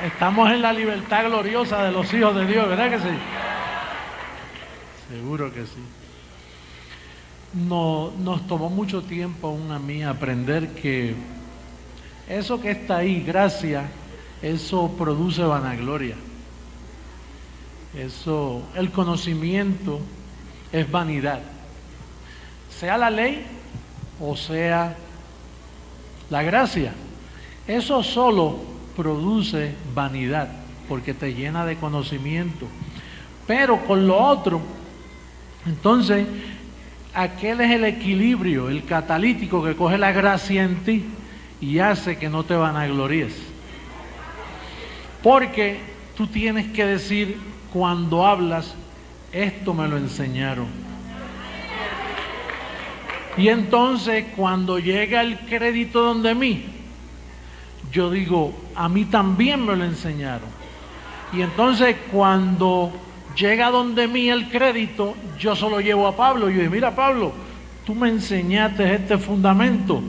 Estamos en la libertad gloriosa de los hijos de Dios, ¿verdad que sí? Seguro que sí. No, nos tomó mucho tiempo aún a mí aprender que eso que está ahí, gracia, eso produce vanagloria. Eso, el conocimiento es vanidad. Sea la ley o sea la gracia. Eso solo produce vanidad porque te llena de conocimiento. Pero con lo otro, entonces, aquel es el equilibrio, el catalítico que coge la gracia en ti y hace que no te vanaglories. Porque tú tienes que decir cuando hablas, esto me lo enseñaron. Y entonces cuando llega el crédito donde mí, yo digo, a mí también me lo enseñaron. Y entonces cuando llega donde mí el crédito, yo se lo llevo a Pablo. Yo digo, mira Pablo, tú me enseñaste este fundamento,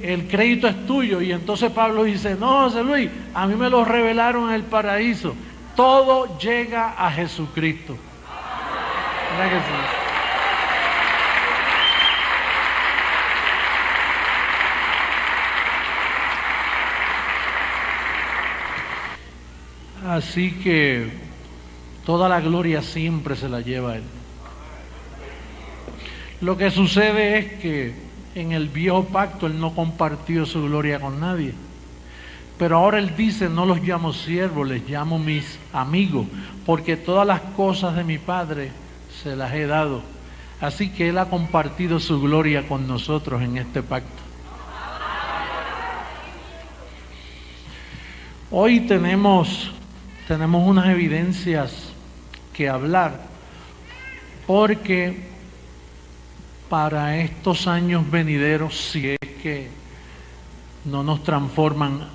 el crédito es tuyo. Y entonces Pablo dice, no, José Luis, a mí me lo revelaron en el paraíso. Todo llega a Jesucristo. ¿Verdad que sí? Así que toda la gloria siempre se la lleva a Él. Lo que sucede es que en el viejo pacto Él no compartió su gloria con nadie. Pero ahora Él dice, no los llamo siervos, les llamo mis amigos, porque todas las cosas de mi Padre se las he dado. Así que Él ha compartido su gloria con nosotros en este pacto. Hoy tenemos unas evidencias que hablar, porque para estos años venideros, si es que no nos transforman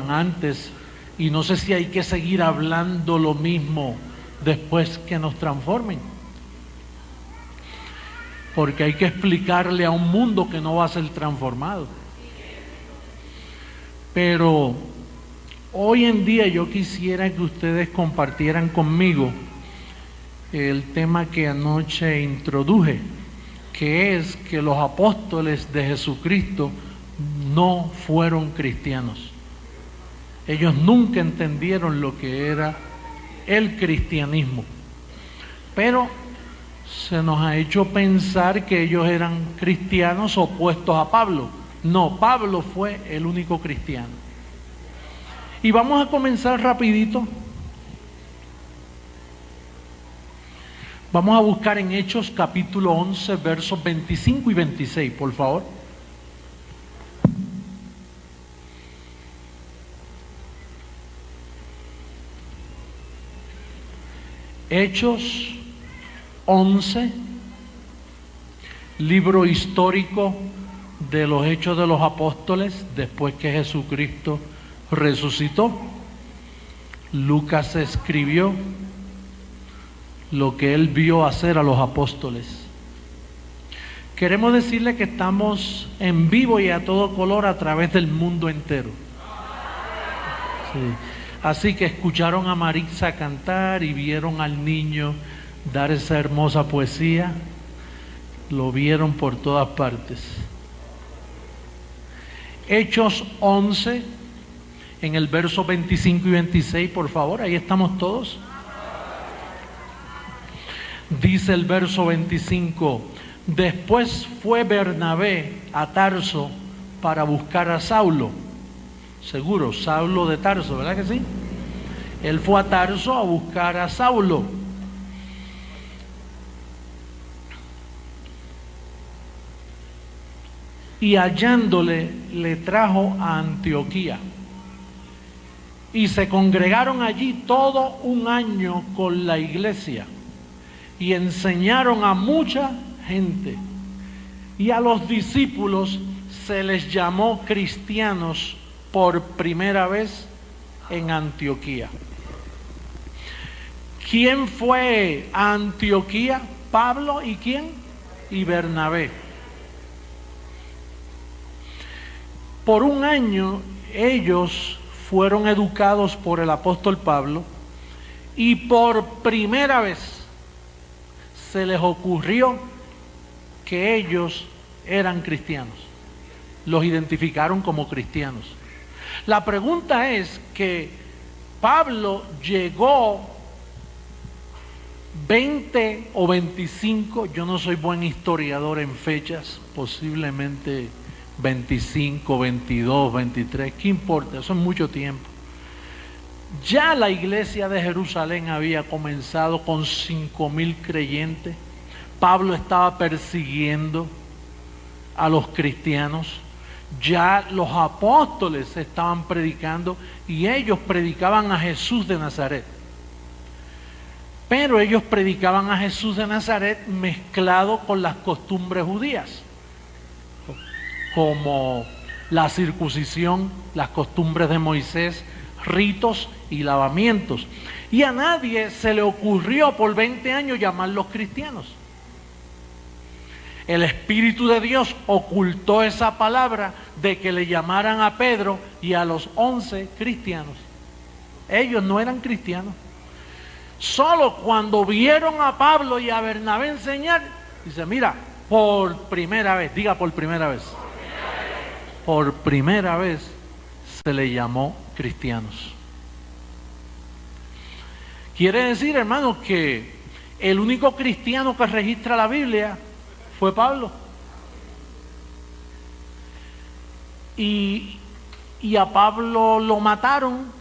antes, y no sé si hay que seguir hablando lo mismo después que nos transformen, porque hay que explicarle a un mundo que no va a ser transformado. Pero hoy en día yo quisiera que ustedes compartieran conmigo el tema que anoche introduje, que es que los apóstoles de Jesucristo no fueron cristianos. Ellos nunca entendieron lo que era el cristianismo, pero se nos ha hecho pensar que ellos eran cristianos opuestos a Pablo. No, Pablo fue el único cristiano. Y vamos a comenzar rapidito. Vamos a buscar en Hechos capítulo 11, versos 25 y 26, por favor. Hechos 11, libro histórico de los Hechos de los Apóstoles, después que Jesucristo resucitó. Lucas escribió lo que él vio hacer a los apóstoles. Queremos decirle que estamos en vivo y a todo color a través del mundo entero. Sí. Así que escucharon a Maritza cantar y vieron al niño dar esa hermosa poesía. Lo vieron por todas partes. Hechos 11, en el verso 25 y 26, por favor, ahí estamos todos. Dice el verso 25, después fue Bernabé a Tarso para buscar a Saulo. Seguro, Saulo de Tarso, ¿verdad que sí? Él fue a Tarso a buscar a Saulo. Y hallándole, le trajo a Antioquía. Y se congregaron allí todo un año con la iglesia. Y enseñaron a mucha gente. Y a los discípulos se les llamó cristianos por primera vez en Antioquía. ¿Quién fue a Antioquía? Pablo y ¿quién? Y Bernabé. Por un año ellos fueron educados por el apóstol Pablo y por primera vez se les ocurrió que ellos eran cristianos. Los identificaron como cristianos. La pregunta es que Pablo llegó 20 o 25, yo no soy buen historiador en fechas, posiblemente 25, 22, 23, ¿qué importa? Eso es mucho tiempo. Ya la iglesia de Jerusalén había comenzado con 5,000 creyentes. Pablo estaba persiguiendo a los cristianos. Ya los apóstoles estaban predicando y ellos predicaban a Jesús de Nazaret. Pero ellos predicaban a Jesús de Nazaret mezclado con las costumbres judías, como la circuncisión, las costumbres de Moisés, ritos y lavamientos. Y a nadie se le ocurrió por 20 años llamarlos cristianos. El Espíritu de Dios ocultó esa palabra de que le llamaran a Pedro y a los 11 cristianos. Ellos no eran cristianos. Solo cuando vieron a Pablo y a Bernabé enseñar, dice, mira, por primera vez, diga por primera vez. Por primera vez se le llamó cristianos. Quiere decir, hermanos, que el único cristiano que registra la Biblia fue Pablo. Y a Pablo lo mataron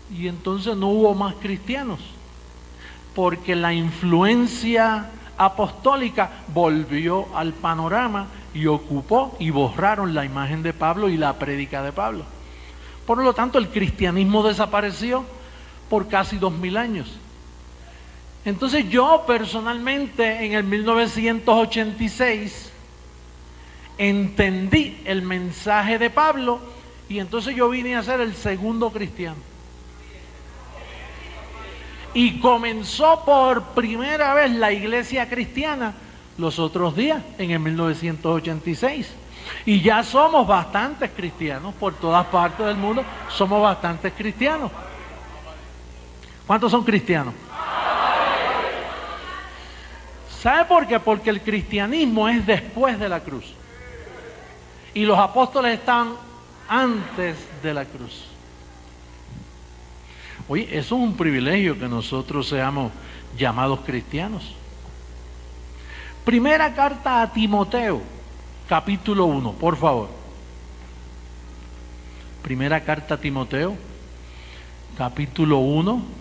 y entonces no hubo más cristianos, porque la influencia apostólica volvió al panorama y ocupó y borraron la imagen de Pablo y la prédica de Pablo. Por lo tanto, el cristianismo desapareció por casi 2000 años. Entonces yo personalmente en el 1986 entendí el mensaje de Pablo y entonces yo vine a ser el segundo cristiano. Y comenzó por primera vez la iglesia cristiana los otros días, en el 1986. Y ya somos bastantes cristianos, por todas partes del mundo somos bastantes cristianos. ¿Cuántos son cristianos? ¿Sabe por qué? Porque el cristianismo es después de la cruz. Y los apóstoles estaban antes de la cruz. Oye, eso es un privilegio que nosotros seamos llamados cristianos. Primera carta a Timoteo, capítulo 1, por favor. Primera carta a Timoteo, capítulo 1.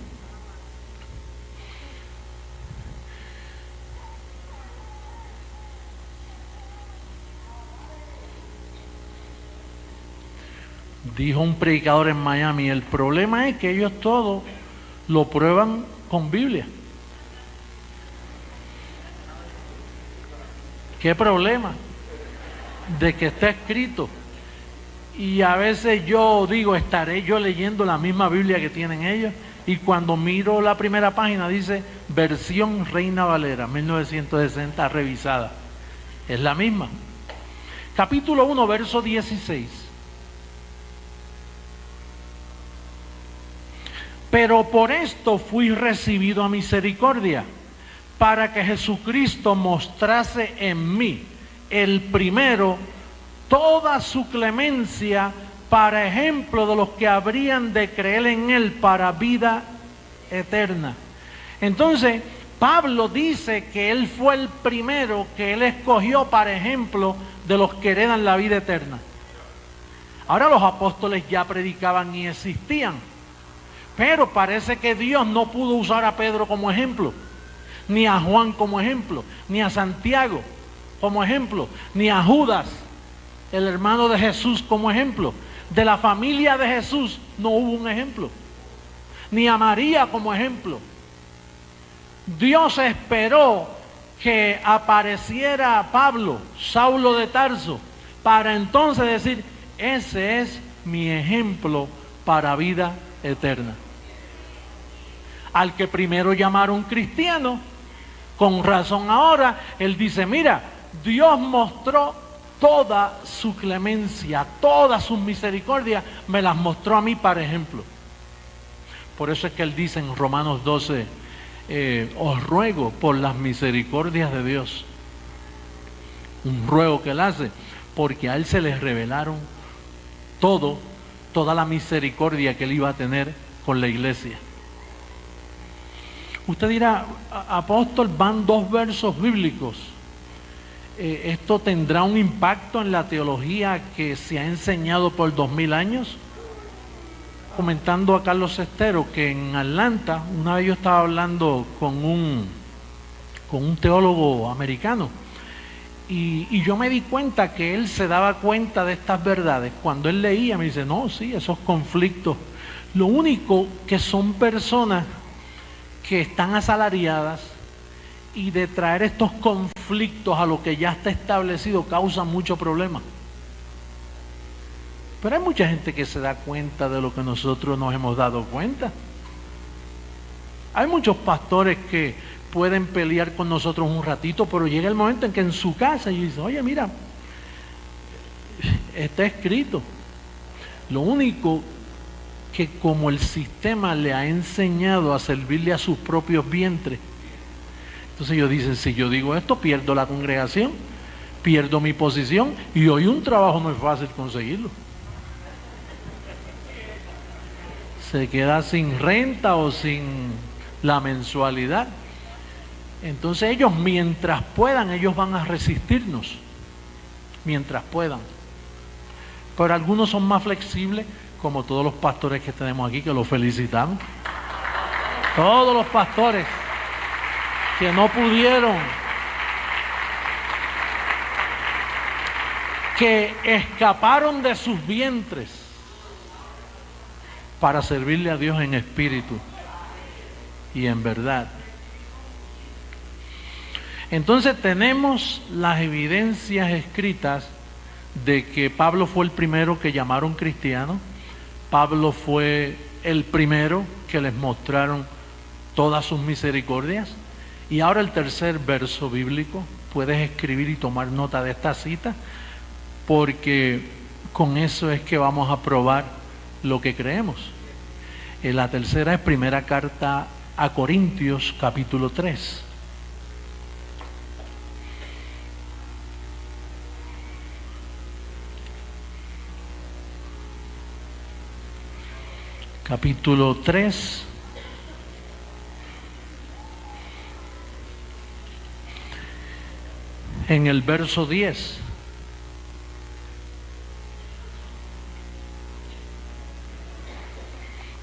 Dijo un predicador en Miami, el problema es que ellos todos lo prueban con Biblia. ¿Qué problema? De que está escrito. Y a veces yo digo, estaré yo leyendo la misma Biblia que tienen ellos. Y cuando miro la primera página dice, versión Reina Valera, 1960, revisada. Es la misma. Capítulo 1, verso 16. Pero por esto fui recibido a misericordia, para que Jesucristo mostrase en mí, el primero, toda su clemencia, para ejemplo de los que habrían de creer en Él para vida eterna. Entonces, Pablo dice que Él fue el primero que Él escogió para ejemplo de los que heredan la vida eterna. Ahora los apóstoles ya predicaban y existían. Pero parece que Dios no pudo usar a Pedro como ejemplo, ni a Juan como ejemplo, ni a Santiago como ejemplo, ni a Judas, el hermano de Jesús, como ejemplo. De la familia de Jesús no hubo un ejemplo, ni a María como ejemplo. Dios esperó que apareciera Pablo, Saulo de Tarso, para entonces decir, ese es mi ejemplo para vida eterna. Al que primero llamaron cristiano, con razón ahora, él dice, mira, Dios mostró toda su clemencia, toda su misericordia, me las mostró a mí para ejemplo. Por eso es que él dice en Romanos 12, os ruego por las misericordias de Dios. Un ruego que él hace, porque a él se le revelaron toda la misericordia que él iba a tener con la iglesia. Usted dirá, apóstol, van 2 versos bíblicos. ¿Esto tendrá un impacto en la teología que se ha enseñado por 2000 años? Comentando a Carlos Estero que en Atlanta, una vez yo estaba hablando con un teólogo americano, y yo me di cuenta que él se daba cuenta de estas verdades. Cuando él leía, me dice, no, sí, esos conflictos. Lo único que son personas que están asalariadas, y de traer estos conflictos a lo que ya está establecido causa mucho problema. Pero hay mucha gente que se da cuenta de lo que nosotros nos hemos dado cuenta. Hay muchos pastores que pueden pelear con nosotros un ratito, pero llega el momento en que en su casa y dice, oye, mira, está escrito. Lo único que como el sistema le ha enseñado a servirle a sus propios vientres, entonces ellos dicen, si yo digo esto, pierdo la congregación, pierdo mi posición, y hoy un trabajo no es fácil conseguirlo. Se queda sin renta o sin la mensualidad. Entonces ellos, mientras puedan, ellos van a resistirnos, mientras puedan. Pero algunos son más flexibles, como todos los pastores que tenemos aquí, que los felicitamos. Todos los pastores que no pudieron, que escaparon de sus vientres para servirle a Dios en espíritu y en verdad. Entonces tenemos las evidencias escritas de que Pablo fue el primero que llamaron cristiano. Pablo fue el primero que les mostraron todas sus misericordias. Y ahora el tercer verso bíblico, puedes escribir y tomar nota de esta cita, porque con eso es que vamos a probar lo que creemos. La tercera es primera carta a Corintios, capítulo 3. Capítulo 3. En el verso 10.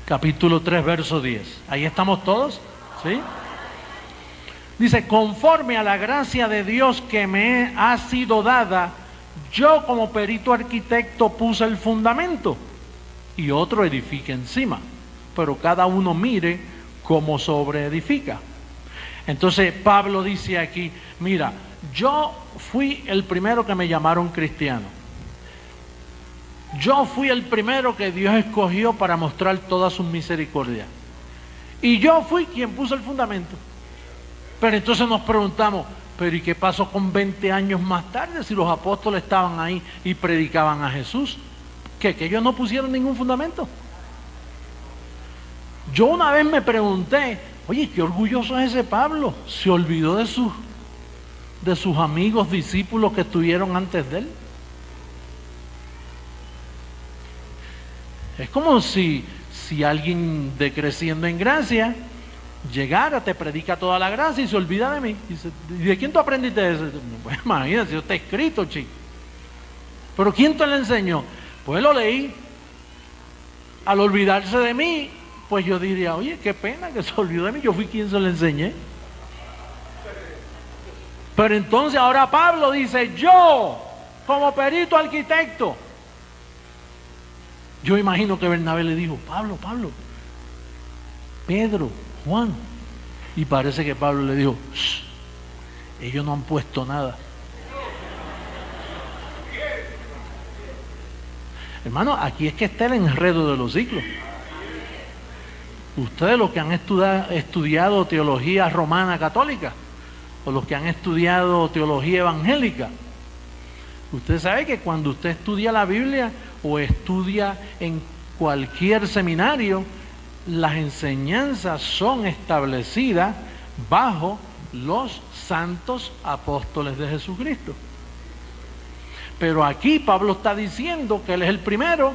Capítulo 3, verso 10. ¿Ahí estamos todos? ¿Sí? Dice, conforme a la gracia de Dios que me ha sido dada, yo como perito arquitecto puse el fundamento y otro edifica encima, pero cada uno mire cómo sobreedifica. Entonces Pablo dice aquí, mira, yo fui el primero que me llamaron cristiano. Yo fui el primero que Dios escogió para mostrar toda su misericordia. Y yo fui quien puso el fundamento. Pero entonces nos preguntamos, pero ¿y qué pasó con 20 años más tarde si los apóstoles estaban ahí y predicaban a Jesús? ¿Que ellos no pusieron ningún fundamento? Yo una vez me pregunté, oye, qué orgulloso es ese Pablo. Se olvidó de sus amigos, discípulos que estuvieron antes de él. Es como si alguien de Creciendo en Gracia llegara, te predica toda la gracia y se olvida de mí. Dice, ¿y de quién tú aprendiste eso? Pues imagínate, eso está escrito, chico. ¿Pero quién te lo enseñó? Pues lo leí. Al olvidarse de mí, pues yo diría, oye, qué pena que se olvidó de mí, yo fui quien se lo enseñé. Pero entonces ahora Pablo dice, yo, como perito arquitecto. Yo imagino que Bernabé le dijo, Pablo, Pedro, Juan. Y parece que Pablo le dijo, ellos no han puesto nada. Hermano, aquí es que está el enredo de los ciclos. Ustedes los que han estudiado teología romana católica, o los que han estudiado teología evangélica, Usted sabe que cuando usted estudia la Biblia o estudia en cualquier seminario, las enseñanzas son establecidas bajo los santos apóstoles de Jesucristo. Pero aquí Pablo está diciendo que él es el primero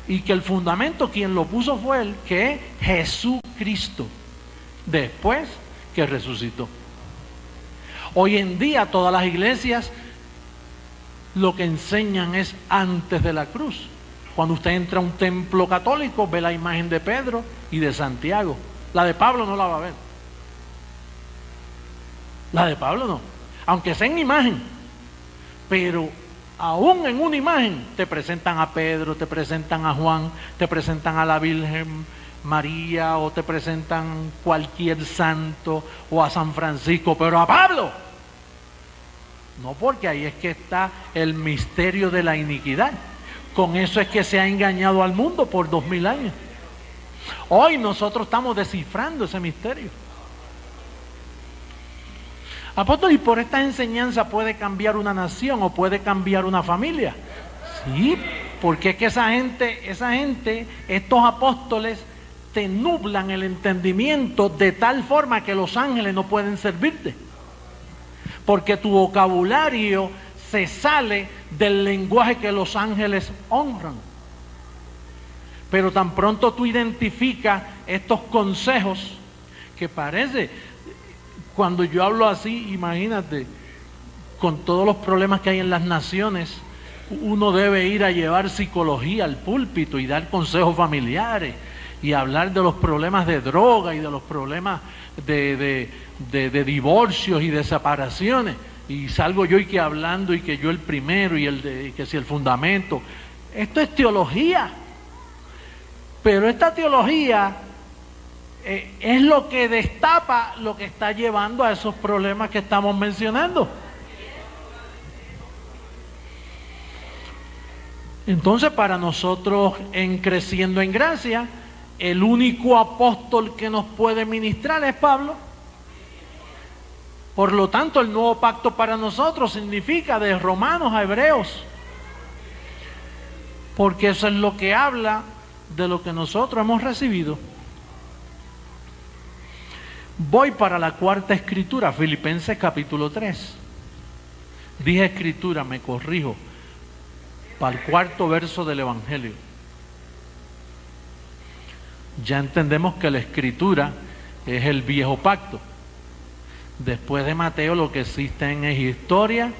y que el fundamento, quien lo puso fue él, que es Jesucristo, después que resucitó. Hoy en día todas las iglesias lo que enseñan es antes de la cruz. Cuando usted entra a un templo católico, ve la imagen de Pedro y de Santiago. La de Pablo no la va a ver. La de Pablo no, aunque sea en imagen. Pero aún en una imagen te presentan a Pedro, te presentan a Juan, te presentan a la Virgen María, o te presentan cualquier santo, o a San Francisco, pero a Pablo no, porque ahí es que está el misterio de la iniquidad. Con eso es que se ha engañado al mundo por 2000 años. Hoy nosotros estamos descifrando ese misterio. Apóstol, ¿y por esta enseñanza puede cambiar una nación o puede cambiar una familia? Sí, porque es que esa gente, estos apóstoles, te nublan el entendimiento de tal forma que los ángeles no pueden servirte. Porque tu vocabulario se sale del lenguaje que los ángeles honran. Pero tan pronto tú identificas estos consejos, que parece, cuando yo hablo así, imagínate, con todos los problemas que hay en las naciones, uno debe ir a llevar psicología al púlpito y dar consejos familiares y hablar de los problemas de droga y de los problemas de divorcios y de separaciones. Y salgo yo y que hablando y que yo el primero y que si el fundamento. Esto es teología. Pero esta teología es lo que destapa lo que está llevando a esos problemas que estamos mencionando. Entonces, para nosotros en Creciendo en Gracia, el único apóstol que nos puede ministrar es Pablo. Por lo tanto, el nuevo pacto para nosotros significa de Romanos a Hebreos, porque eso es lo que habla de lo que nosotros hemos recibido. Voy para la cuarta escritura, Filipenses capítulo 3. Dije escritura, me corrijo, para el cuarto verso del Evangelio. Ya entendemos que la escritura es el viejo pacto. Después de Mateo lo que existen es historia,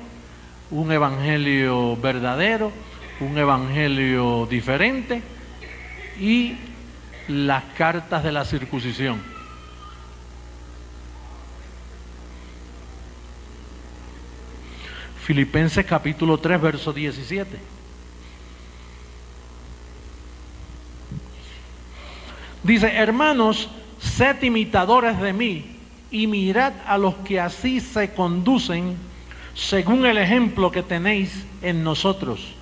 un evangelio verdadero, un evangelio diferente y las cartas de la circuncisión. Filipenses capítulo 3, verso 17. Dice: hermanos, sed imitadores de mí y mirad a los que así se conducen según el ejemplo que tenéis en nosotros.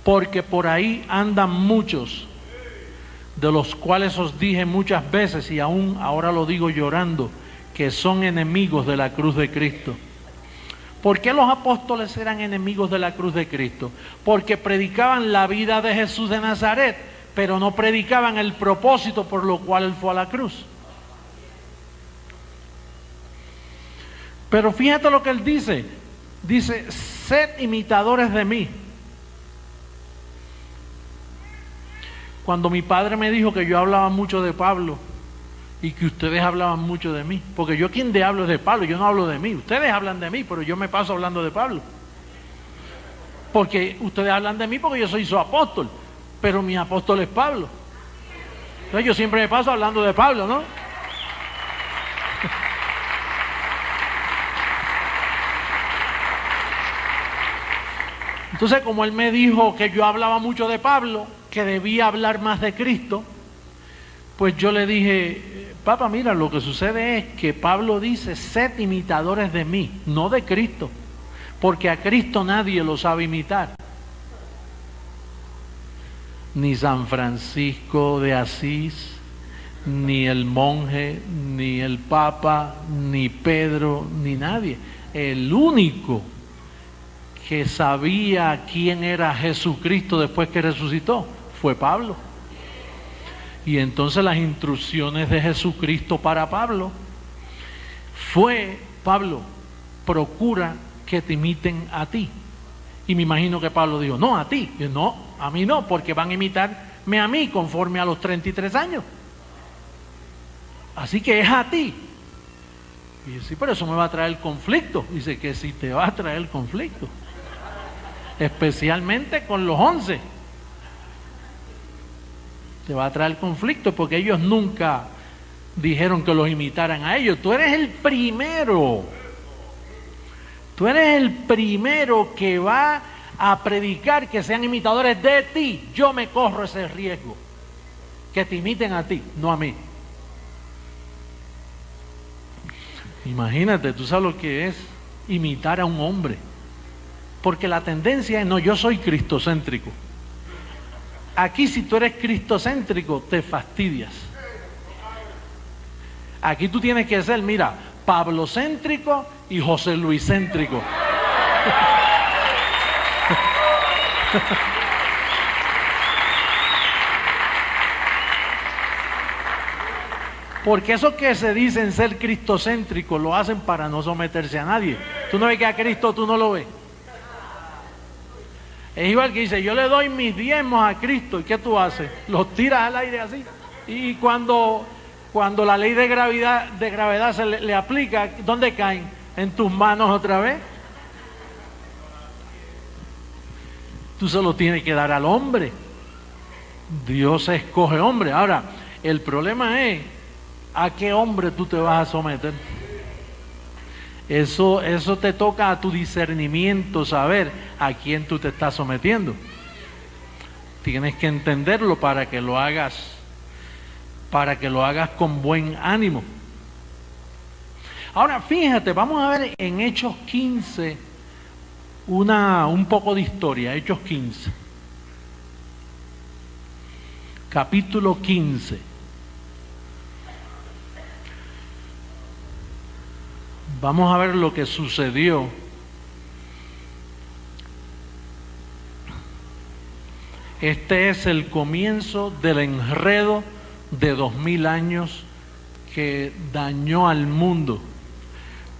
Porque por ahí andan muchos, de los cuales os dije muchas veces y aún ahora lo digo llorando, que son enemigos de la cruz de Cristo. ¿Por qué los apóstoles eran enemigos de la cruz de Cristo? Porque predicaban la vida de Jesús de Nazaret, pero no predicaban el propósito por lo cual él fue a la cruz. Pero fíjate lo que él dice. Dice: sed imitadores de mí. Cuando mi padre me dijo que yo hablaba mucho de Pablo y que ustedes hablaban mucho de mí, porque yo quien hablo es de Pablo, yo no hablo de mí. Ustedes hablan de mí, pero yo me paso hablando de Pablo. Porque ustedes hablan de mí porque yo soy su apóstol, pero mi apóstol es Pablo. Entonces yo siempre me paso hablando de Pablo, ¿no? Entonces, como él me dijo que yo hablaba mucho de Pablo, que debía hablar más de Cristo, pues yo le dije: papá, mira, lo que sucede es que Pablo dice: sed imitadores de mí, no de Cristo, porque a Cristo nadie lo sabe imitar. Ni San Francisco de Asís, ni el monje, ni el papa, ni Pedro, ni nadie. El único que sabía quién era Jesucristo después que resucitó? Fue Pablo. Y entonces las instrucciones de Jesucristo para Pablo fue: Pablo, procura que te imiten a ti. Y me imagino que Pablo dijo: no, a ti. Y no, a mí no, porque van a imitarme a mí conforme a los 33 años. Así que es a ti. Y dice: sí, pero eso me va a traer conflicto. Dice que sí te va a traer conflicto, especialmente con los 11. Te va a traer conflicto porque ellos nunca dijeron que los imitaran a ellos. Tú eres el primero. Tú eres el primero que va a predicar que sean imitadores de ti. Yo me corro ese riesgo, que te imiten a ti, no a mí. Imagínate, tú sabes lo que es imitar a un hombre, porque la tendencia es: no, yo soy cristocéntrico. Aquí, si tú eres cristocéntrico, te fastidias. Aquí tú tienes que ser, mira, pablocéntrico y José Luiscéntrico. Porque esos que se dicen ser cristocéntricos lo hacen para no someterse a nadie. Tú no ves que a Cristo tú no lo ves. Es igual que dice: yo le doy mis diezmos a Cristo. ¿Y qué tú haces? Los tiras al aire así. Y cuando la ley de gravedad se le aplica, ¿dónde caen? En tus manos otra vez. Tú se lo tienes que dar al hombre. Dios escoge hombre. Ahora, el problema es: ¿a qué hombre tú te vas a someter? Eso te toca a tu discernimiento, saber a quién tú te estás sometiendo. Tienes que entenderlo para que lo hagas con buen ánimo. Ahora, fíjate, vamos a ver en Hechos 15 un poco de historia. Hechos 15, capítulo 15. Vamos a ver lo que sucedió este es el comienzo del enredo de 2000 años que dañó al mundo.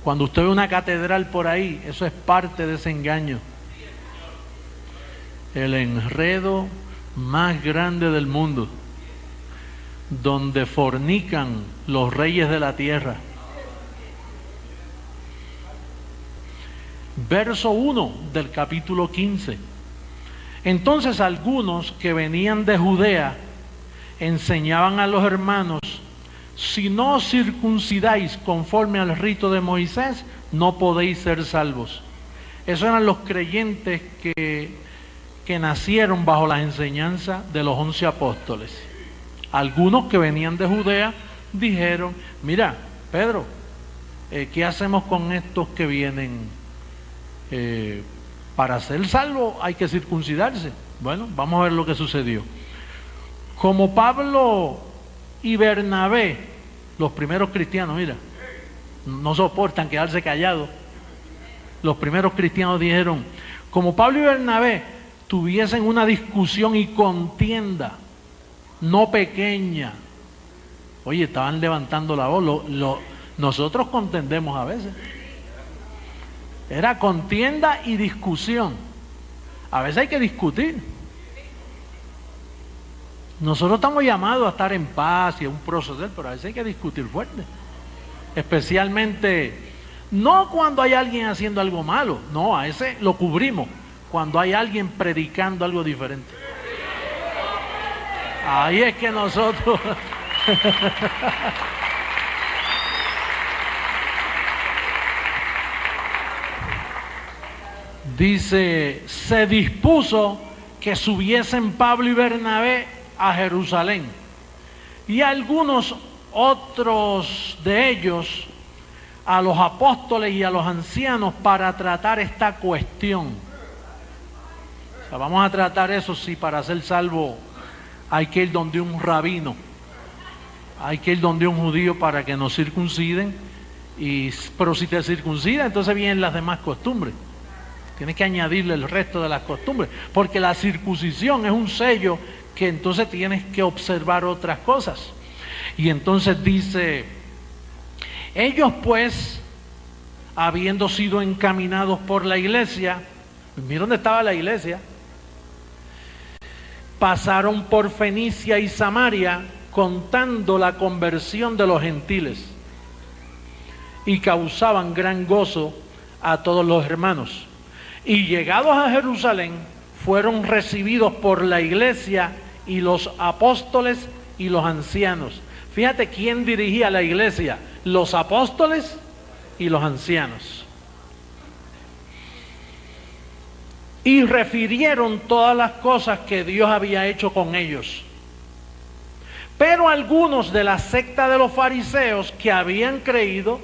Cuando usted ve una catedral por ahí, eso es parte de ese engaño. El enredo más grande del mundo, donde fornican los reyes de la tierra. Verso 1 del capítulo 15. Entonces algunos que venían de Judea enseñaban a los hermanos: si no os circuncidáis conforme al rito de Moisés, no podéis ser salvos. Esos eran los creyentes que nacieron bajo la enseñanza de los 11 apóstoles. Algunos que venían de Judea dijeron: mira, Pedro, ¿qué hacemos con estos que vienen? Para ser salvo hay que circuncidarse. Bueno, vamos a ver lo que sucedió. Como Pablo y Bernabé, los primeros cristianos, mira, no soportan quedarse callados. Los primeros cristianos dijeron: como Pablo y Bernabé tuviesen una discusión y contienda no pequeña. Oye, estaban levantando la voz. Nosotros contendemos a veces. Era contienda y discusión. A veces hay que discutir. Nosotros estamos llamados a estar en paz y a un proceder, pero a veces hay que discutir fuerte. Especialmente, no cuando hay alguien haciendo algo malo, no, a ese lo cubrimos. Cuando hay alguien predicando algo diferente. Ahí es que nosotros... Dice, se dispuso que subiesen Pablo y Bernabé a Jerusalén, y algunos otros de ellos a los apóstoles y a los ancianos para tratar esta cuestión. O sea, vamos a tratar eso. Si para ser salvo hay que ir donde un rabino, hay que ir donde un judío para que nos circunciden, pero si te circuncida, entonces vienen las demás costumbres. Tienes que añadirle el resto de las costumbres, porque la circuncisión es un sello que entonces tienes que observar otras cosas. Y entonces dice, ellos pues, habiendo sido encaminados por la iglesia, mira dónde estaba la iglesia, pasaron por Fenicia y Samaria contando la conversión de los gentiles y causaban gran gozo a todos los hermanos. Y llegados a Jerusalén, fueron recibidos por la iglesia y los apóstoles y los ancianos. Fíjate quién dirigía la iglesia, los apóstoles y los ancianos. Y refirieron todas las cosas que Dios había hecho con ellos. Pero algunos de la secta de los fariseos que habían creído,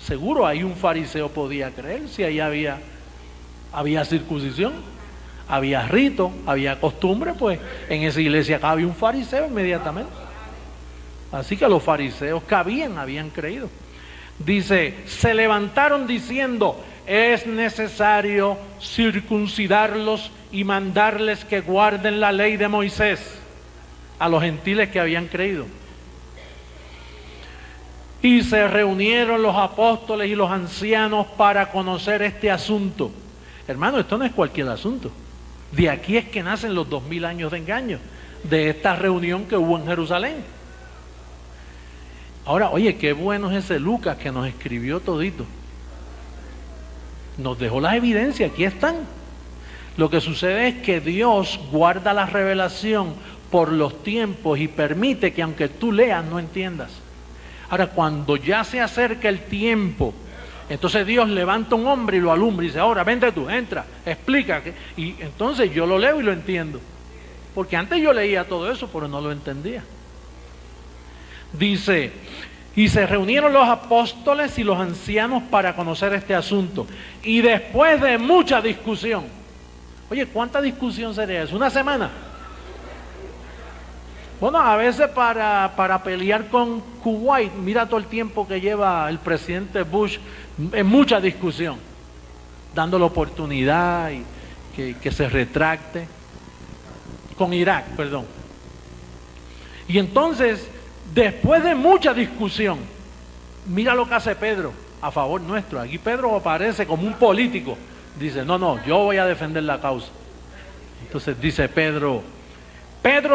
seguro ahí un fariseo podía creer si ahí había circuncisión, había rito, había costumbre, pues en esa iglesia cabía un fariseo inmediatamente. Así que los fariseos habían creído. Dice, se levantaron diciendo, es necesario circuncidarlos y mandarles que guarden la ley de Moisés, a los gentiles que habían creído. Y se reunieron los apóstoles y los ancianos para conocer este asunto. Hermano, esto no es cualquier asunto. De aquí es que nacen los 2000 años de engaño, de esta reunión que hubo en Jerusalén. Ahora, oye, qué bueno es ese Lucas que nos escribió todito. Nos dejó las evidencias, aquí están. Lo que sucede es que Dios guarda la revelación por los tiempos y permite que aunque tú leas no entiendas. Ahora, cuando ya se acerca el tiempo, entonces Dios levanta un hombre y lo alumbra y dice, ahora vente tú, entra, explica. Y entonces yo lo leo y lo entiendo. Porque antes yo leía todo eso, pero no lo entendía. Dice, y se reunieron los apóstoles y los ancianos para conocer este asunto. Y después de mucha discusión, oye, ¿cuánta discusión sería eso? ¿Una semana? Bueno, a veces para pelear con Kuwait, mira todo el tiempo que lleva el presidente Bush en mucha discusión, dándole oportunidad y que se retracte. Con Irak, perdón. Y entonces, después de mucha discusión, mira lo que hace Pedro a favor nuestro. Aquí Pedro aparece como un político. Dice, no, yo voy a defender la causa. Entonces dice Pedro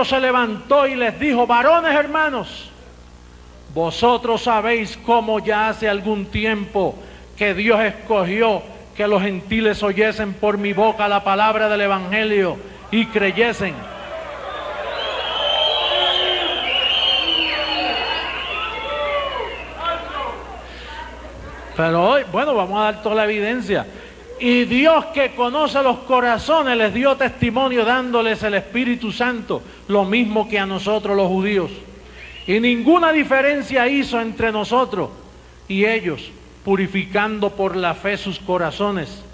se levantó y les dijo, varones hermanos, vosotros sabéis cómo ya hace algún tiempo que Dios escogió que los gentiles oyesen por mi boca la palabra del evangelio y creyesen. Pero hoy, bueno, vamos a dar toda la evidencia. Y Dios, que conoce los corazones, les dio testimonio dándoles el Espíritu Santo, lo mismo que a nosotros los judíos. Y ninguna diferencia hizo entre nosotros y ellos, purificando por la fe sus corazones.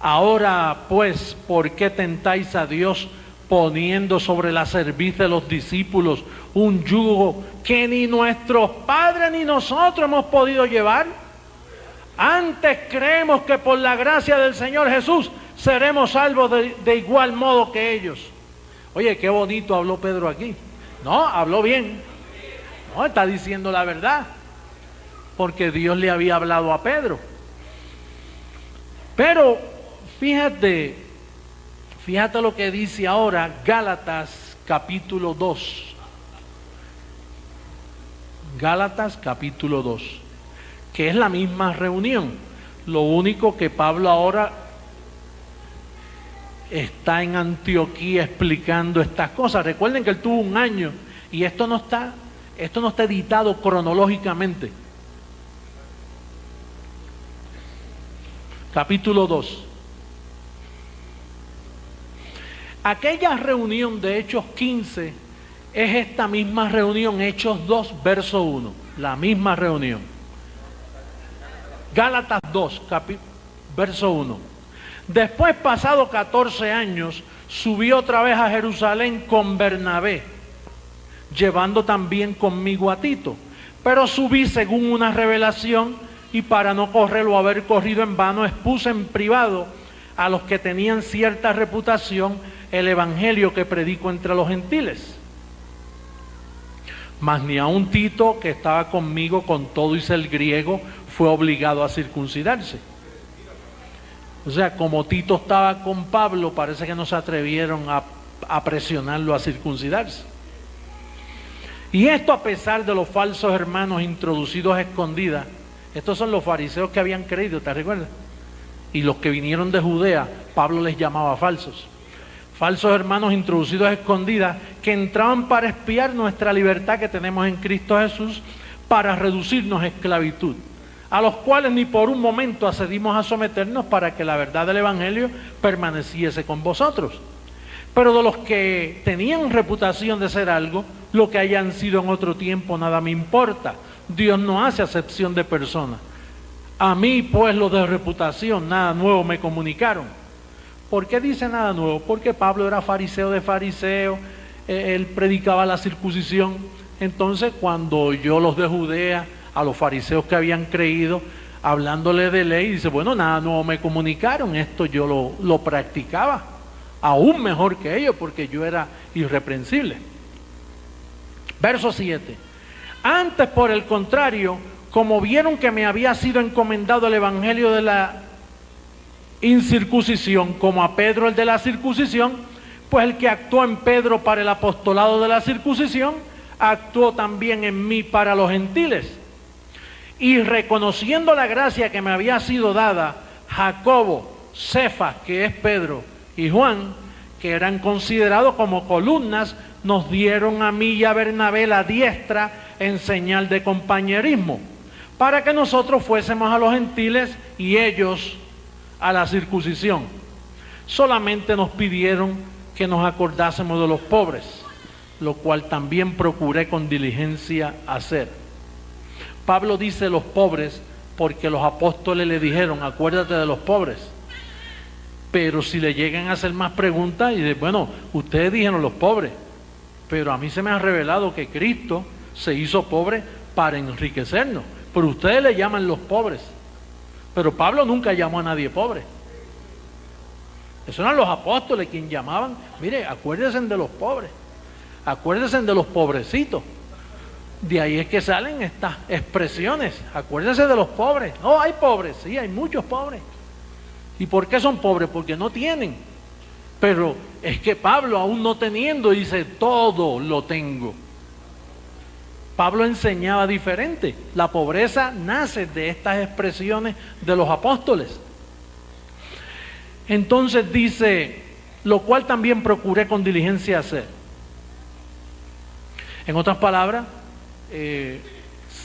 Ahora pues, ¿por qué tentáis a Dios poniendo sobre la cerviz de los discípulos un yugo que ni nuestros padres ni nosotros hemos podido llevar? Antes creemos que por la gracia del Señor Jesús seremos salvos de igual modo que ellos. Oye, qué bonito habló Pedro aquí. No, habló bien. No, está diciendo la verdad. Porque Dios le había hablado a Pedro. Pero fíjate lo que dice ahora Gálatas capítulo 2. Gálatas capítulo 2. Que es la misma reunión. Lo único que Pablo ahora está en Antioquía explicando estas cosas. Recuerden que él tuvo un año y esto no está editado cronológicamente. Capítulo 2. Aquella reunión de Hechos 15 es esta misma reunión, Hechos 2, verso 1. La misma reunión. Gálatas 2, verso 1. Después, pasado 14 años, subí otra vez a Jerusalén con Bernabé, llevando también conmigo a Tito. Pero subí según una revelación y para no correr o haber corrido en vano, expuse en privado a los que tenían cierta reputación el evangelio que predico entre los gentiles. Mas ni aun Tito, que estaba conmigo con todo y ser griego, fue obligado a circuncidarse. O sea, como Tito estaba con Pablo, parece que no se atrevieron a presionarlo a circuncidarse. Y esto a pesar de los falsos hermanos introducidos a escondidas. Estos son los fariseos que habían creído, ¿te recuerdas? Y los que vinieron de Judea, Pablo les llamaba falsos. Falsos hermanos introducidos a escondidas que entraban para espiar nuestra libertad que tenemos en Cristo Jesús, para reducirnos a esclavitud, a los cuales ni por un momento accedimos a someternos para que la verdad del evangelio permaneciese con vosotros. Pero de los que tenían reputación de ser algo, lo que hayan sido en otro tiempo, nada me importa. Dios no hace acepción de personas. A mí, pues, los de reputación, nada nuevo me comunicaron. ¿Por qué dice nada nuevo? Porque Pablo era fariseo de fariseos, él predicaba la circuncisión. Entonces, cuando oyó los de Judea, a los fariseos que habían creído, hablándole de ley, dice, bueno, nada nuevo me comunicaron, esto yo lo practicaba, aún mejor que ellos, porque yo era irreprensible. Verso 7. Antes, por el contrario, como vieron que me había sido encomendado el evangelio de la incircuncisión, como a Pedro el de la circuncisión, pues el que actuó en Pedro para el apostolado de la circuncisión, actuó también en mí para los gentiles. Y reconociendo la gracia que me había sido dada, Jacobo, Cefas, que es Pedro, y Juan, que eran considerados como columnas, nos dieron a mí y a Bernabé la diestra en señal de compañerismo, para que nosotros fuésemos a los gentiles y ellos a la circuncisión. Solamente nos pidieron que nos acordásemos de los pobres, lo cual también procuré con diligencia hacer. Pablo dice los pobres porque los apóstoles le dijeron, acuérdate de los pobres. Pero si le llegan a hacer más preguntas, y dicen, bueno, ustedes dijeron los pobres, pero a mí se me ha revelado que Cristo se hizo pobre para enriquecernos. Pero ustedes le llaman los pobres. Pero Pablo nunca llamó a nadie pobre. Esos eran los apóstoles quienes llamaban, mire, acuérdense de los pobres, acuérdense de los pobrecitos. De ahí es que salen estas expresiones, acuérdense de los pobres. No, hay pobres, sí, hay muchos pobres. ¿Y por qué son pobres? Porque no tienen. Pero es que Pablo, aún no teniendo, dice, todo lo tengo. Pablo enseñaba diferente. La pobreza nace de estas expresiones de los apóstoles. Entonces dice, lo cual también procuré con diligencia hacer. En otras palabras,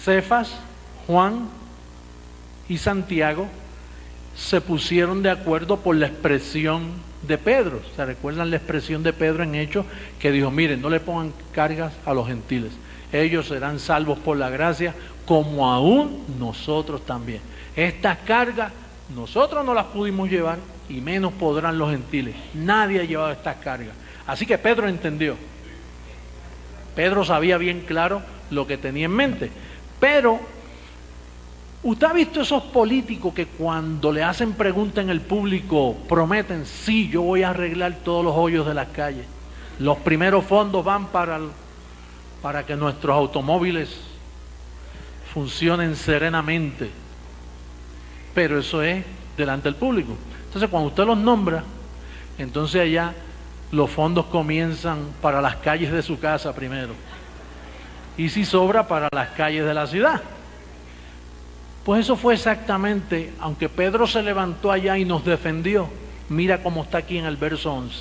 Cefas, Juan y Santiago se pusieron de acuerdo por la expresión de Pedro. ¿Se recuerdan la expresión de Pedro en Hechos? Que dijo, miren, no le pongan cargas a los gentiles. Ellos serán salvos por la gracia, como aún nosotros también. Estas cargas nosotros no las pudimos llevar, y menos podrán los gentiles. Nadie ha llevado estas cargas. Así que Pedro entendió. Pedro sabía bien claro lo que tenía en mente. Pero usted ha visto esos políticos que cuando le hacen preguntas en el público prometen, sí, yo voy a arreglar todos los hoyos de las calles. Los primeros fondos van para que nuestros automóviles funcionen serenamente. Pero eso es delante del público. Entonces cuando usted los nombra, entonces allá los fondos comienzan para las calles de su casa primero. Y si sobra, para las calles de la ciudad. Pues eso fue exactamente, aunque Pedro se levantó allá y nos defendió, mira cómo está aquí en el verso 11.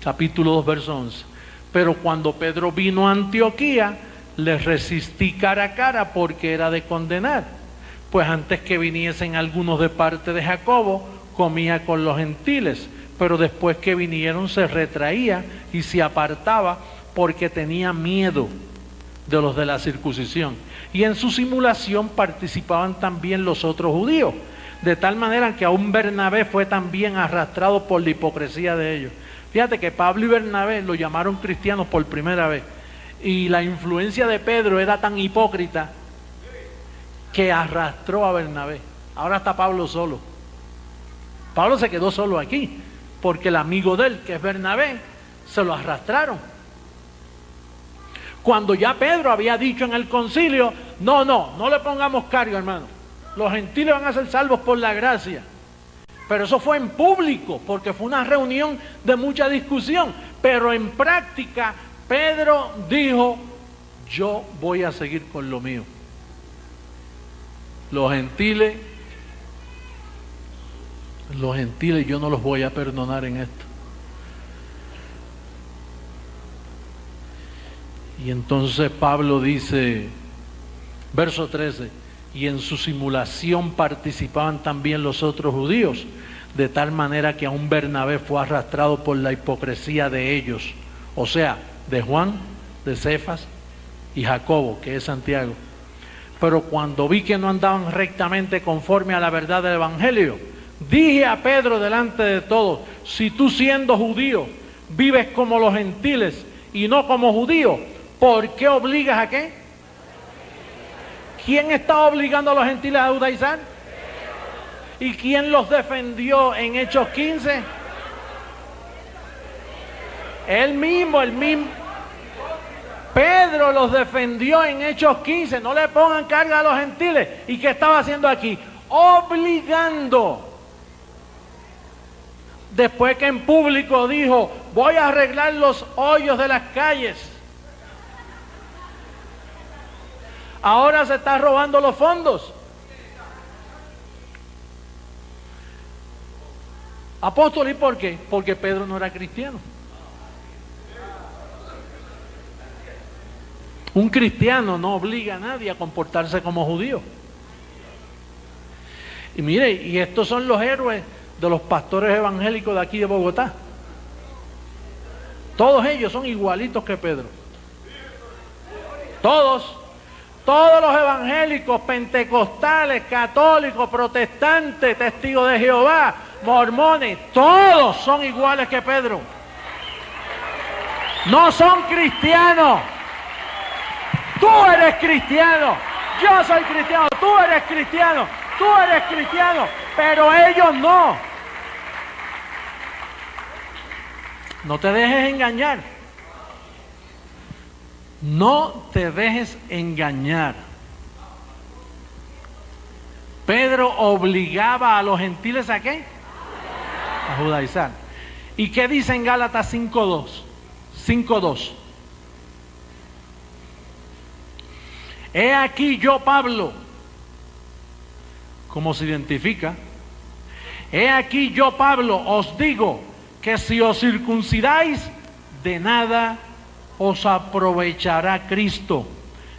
Capítulo 2, verso 11. Pero cuando Pedro vino a Antioquía, le resistí cara a cara porque era de condenar. Pues antes que viniesen algunos de parte de Jacobo, comía con los gentiles, pero después que vinieron se retraía y se apartaba porque tenía miedo de los de la circuncisión. Y en su simulación participaban también los otros judíos, de tal manera que aún Bernabé fue también arrastrado por la hipocresía de ellos. Fíjate que Pablo y Bernabé lo llamaron cristianos por primera vez, y la influencia de Pedro era tan hipócrita que arrastró a Bernabé. Ahora está Pablo solo. Pablo se quedó solo aquí, porque el amigo de él, que es Bernabé, se lo arrastraron. Cuando ya Pedro había dicho en el concilio, no le pongamos carga, hermano. Los gentiles van a ser salvos por la gracia. Pero eso fue en público, porque fue una reunión de mucha discusión. Pero en práctica, Pedro dijo, yo voy a seguir con lo mío. Los gentiles yo no los voy a perdonar en esto. Y entonces Pablo dice, verso 13, y en su simulación participaban también los otros judíos, de tal manera que aún Bernabé fue arrastrado por la hipocresía de ellos, o sea, de Juan, de Cefas y Jacobo, que es Santiago. Pero cuando vi que no andaban rectamente conforme a la verdad del Evangelio, dije a Pedro delante de todos, si tú siendo judío vives como los gentiles y no como judío, ¿por qué obligas a qué? ¿Quién está obligando a los gentiles a judaizar? ¿Y quién los defendió en Hechos 15? Él mismo. Pedro los defendió en Hechos 15. No le pongan carga a los gentiles. ¿Y qué estaba haciendo aquí? Obligando. Después que en público dijo, voy a arreglar los hoyos de las calles. Ahora se está robando los fondos. Apóstol, ¿y por qué? Porque Pedro no era cristiano. Un cristiano no obliga a nadie a comportarse como judío. Y mire, y estos son los héroes de los pastores evangélicos de aquí de Bogotá. Todos ellos son igualitos que Pedro. Todos los evangélicos, pentecostales, católicos, protestantes, testigos de Jehová, mormones, todos son iguales que Pedro. No son cristianos. Tú eres cristiano, yo soy cristiano, tú eres cristiano, pero ellos no. No te dejes engañar. No te dejes engañar. Pedro obligaba a los gentiles ¿a qué? A judaizar. ¿Y qué dice en Gálatas 5:2? He aquí yo, Pablo, ¿cómo se identifica? He aquí yo, Pablo, os digo que si os circuncidáis, de nada os aprovechará Cristo.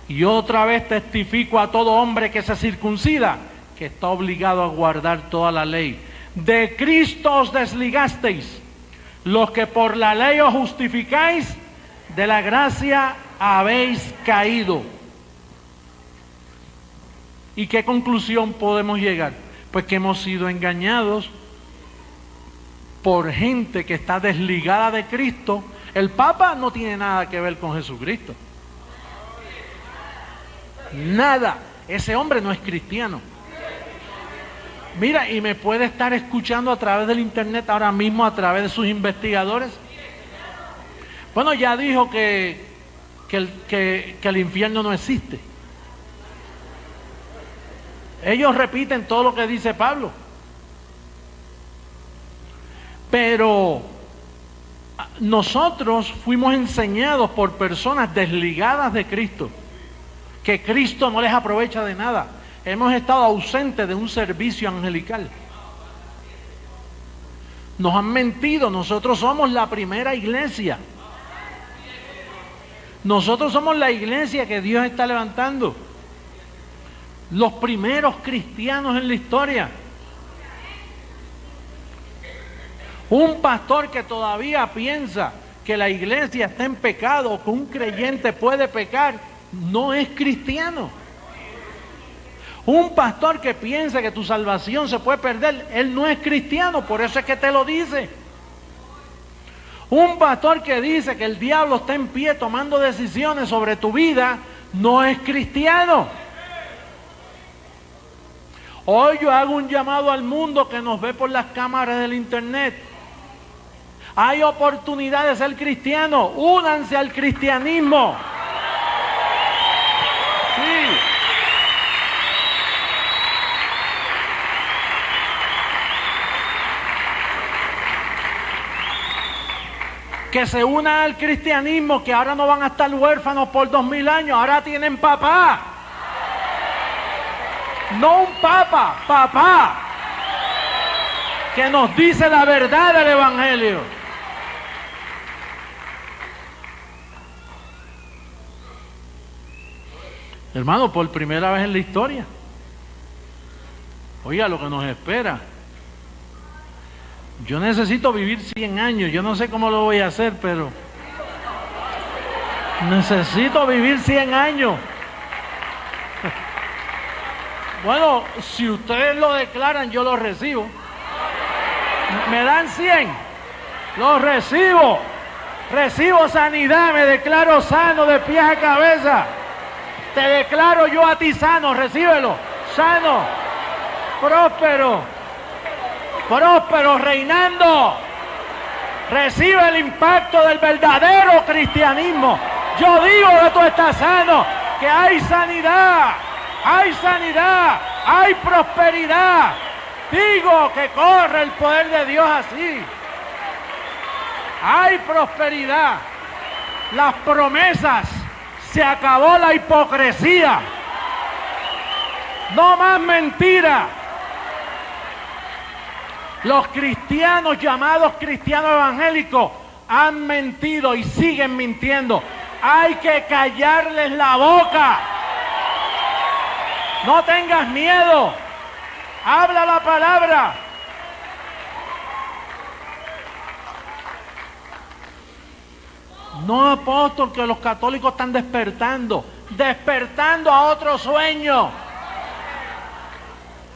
Y otra vez testifico a todo hombre que se circuncida, que está obligado a guardar toda la ley. De Cristo os desligasteis, los que por la ley os justificáis, de la gracia habéis caído. ¿Y qué conclusión podemos llegar? Pues que hemos sido engañados por gente que está desligada de Cristo. El Papa no tiene nada que ver con Jesucristo. Nada. Ese hombre no es cristiano. Mira, y me puede estar escuchando a través del internet ahora mismo, a través de sus investigadores. Bueno, ya dijo que el infierno no existe. Ellos repiten todo lo que dice Pablo. Pero nosotros fuimos enseñados por personas desligadas de Cristo, que Cristo no les aprovecha de nada. Hemos estado ausentes de un servicio angelical. Nos han mentido. Nosotros somos la primera iglesia. Nosotros somos la iglesia que Dios está levantando. Los primeros cristianos en la historia. Un pastor que todavía piensa que la iglesia está en pecado o que un creyente puede pecar, no es cristiano. Un pastor que piensa que tu salvación se puede perder, él no es cristiano, por eso es que te lo dice. Un pastor que dice que el diablo está en pie tomando decisiones sobre tu vida, no es cristiano. Hoy yo hago un llamado al mundo que nos ve por las cámaras del internet. Hay oportunidad de ser cristiano. Únanse al cristianismo. Sí. Que se unan al cristianismo, que ahora no van a estar huérfanos por 2000 años, ahora tienen papá. No un papa, papá, que nos dice la verdad del evangelio. Hermano, por primera vez en la historia, oiga lo que nos espera. Yo necesito vivir 100 años, yo no sé cómo lo voy a hacer, pero necesito vivir 100 años. Bueno, si ustedes lo declaran, yo lo recibo. ¿Me dan 100? Lo recibo. Recibo sanidad, me declaro sano de pies a cabeza. Te declaro yo a ti sano, recíbelo. Sano, próspero, próspero, reinando. Recibe el impacto del verdadero cristianismo. Yo digo que tú estás sano, que hay sanidad. Hay sanidad, hay prosperidad. Digo que corre el poder de Dios así. Hay prosperidad. Las promesas. Se acabó la hipocresía. No más mentira. Los cristianos llamados cristianos evangélicos han mentido y siguen mintiendo. Hay que callarles la boca. No tengas miedo. Habla la palabra. No, apóstol, que los católicos están despertando a otro sueño.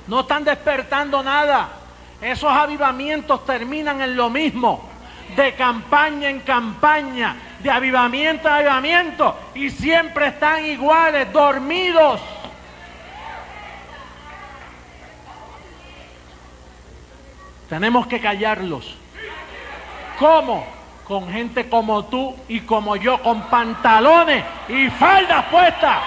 No están despertando nada. Esos avivamientos terminan en lo mismo, de campaña en campaña, de avivamiento en avivamiento, y siempre están iguales, dormidos. Tenemos que callarlos. ¿Cómo? Con gente como tú y como yo, con pantalones y faldas puestas.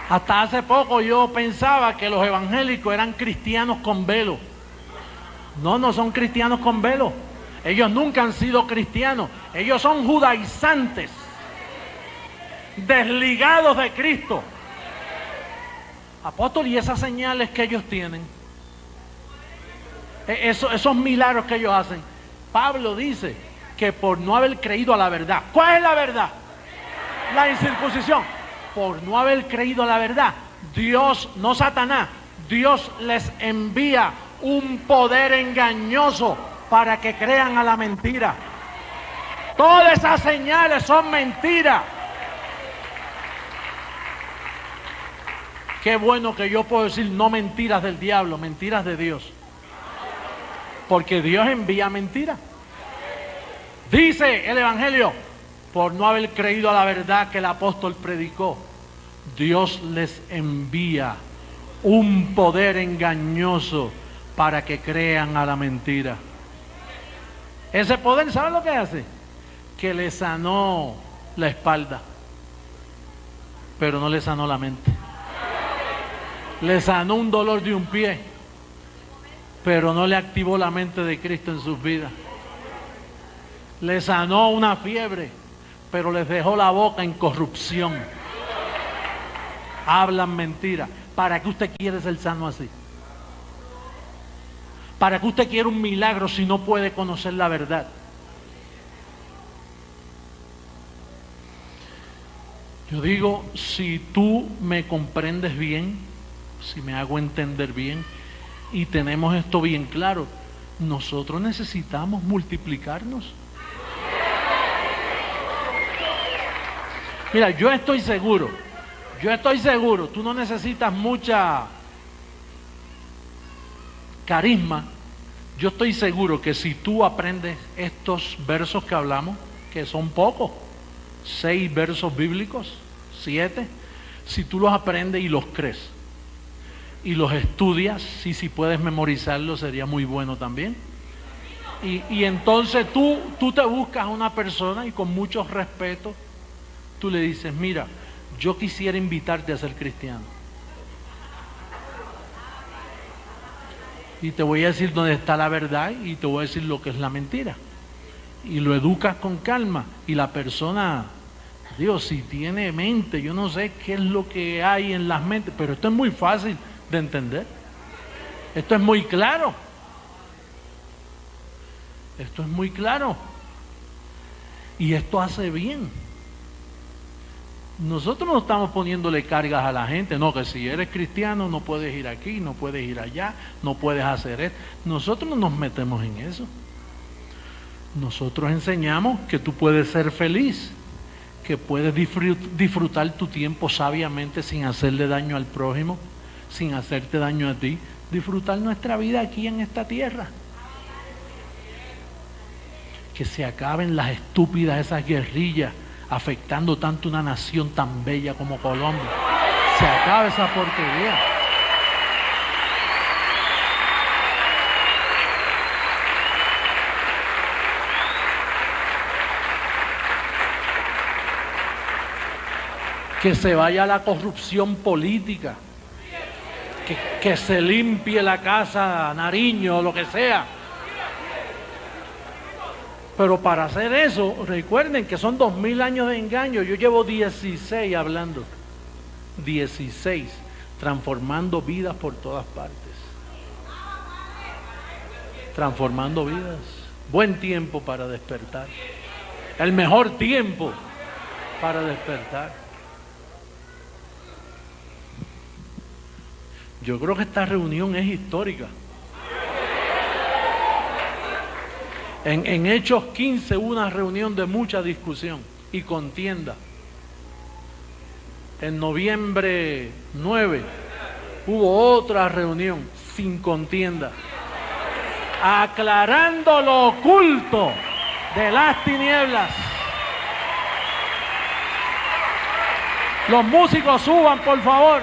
Hasta hace poco yo pensaba que los evangélicos eran cristianos con velo. No, no son cristianos con velo. Ellos nunca han sido cristianos. Ellos son judaizantes, desligados de Cristo. Apóstol, ¿y esas señales que ellos tienen? Esos milagros que ellos hacen. Pablo dice que por no haber creído a la verdad. ¿Cuál es la verdad? La incircuncisión. Por no haber creído a la verdad, Dios, no Satanás, Dios les envía un poder engañoso para que crean a la mentira. Todas esas señales son mentiras. Qué bueno que yo puedo decir no mentiras del diablo, mentiras de Dios. Porque Dios envía mentiras. Dice el Evangelio, por no haber creído a la verdad que el apóstol predicó, Dios les envía un poder engañoso para que crean a la mentira. Ese poder, ¿saben lo que hace? Que le sanó la espalda, pero no le sanó la mente. Le sanó un dolor de un pie, pero no le activó la mente de Cristo en sus vidas. Le sanó una fiebre, pero les dejó la boca en corrupción. Hablan mentira. ¿Para qué usted quiere ser sano así? ¿Para qué usted quiere un milagro si no puede conocer la verdad? Yo digo, si tú me comprendes bien, si me hago entender bien y tenemos esto bien claro, nosotros necesitamos multiplicarnos. Mira, yo estoy seguro Yo estoy seguro, tú no necesitas mucha carisma. Yo estoy seguro que si tú aprendes estos versos que hablamos, que son pocos, 6 versos bíblicos, 7, si tú los aprendes y los crees y los estudias, si puedes memorizarlos sería muy bueno también. Y entonces tú te buscas a una persona y con mucho respeto tú le dices, mira, yo quisiera invitarte a ser cristiano. Y te voy a decir dónde está la verdad y te voy a decir lo que es la mentira. Y lo educas con calma. Y la persona, Dios, si tiene mente, yo no sé qué es lo que hay en las mentes, pero esto es muy fácil de entender. Esto es muy claro. Esto es muy claro. Y esto hace bien. Nosotros no estamos poniéndole cargas a la gente, no, que si eres cristiano no puedes ir aquí, no puedes ir allá, no puedes hacer esto. Nosotros no nos metemos en eso. Nosotros enseñamos que tú puedes ser feliz, que puedes disfrutar tu tiempo sabiamente sin hacerle daño al prójimo, sin hacerte daño a ti, disfrutar nuestra vida aquí en esta tierra. Que se acaben las estúpidas esas guerrillas afectando tanto una nación tan bella como Colombia. Se acaba esa porquería. Que se vaya la corrupción política. Que se limpie la casa Nariño o lo que sea. Pero para hacer eso, recuerden que son 2000 años de engaño. Yo llevo 16 hablando. 16. Transformando vidas por todas partes. Transformando vidas. Buen tiempo para despertar. El mejor tiempo para despertar. Yo creo que esta reunión es histórica. En Hechos 15 hubo una reunión de mucha discusión y contienda. En noviembre 9 hubo otra reunión sin contienda, aclarando lo oculto de las tinieblas. Los músicos suban, por favor.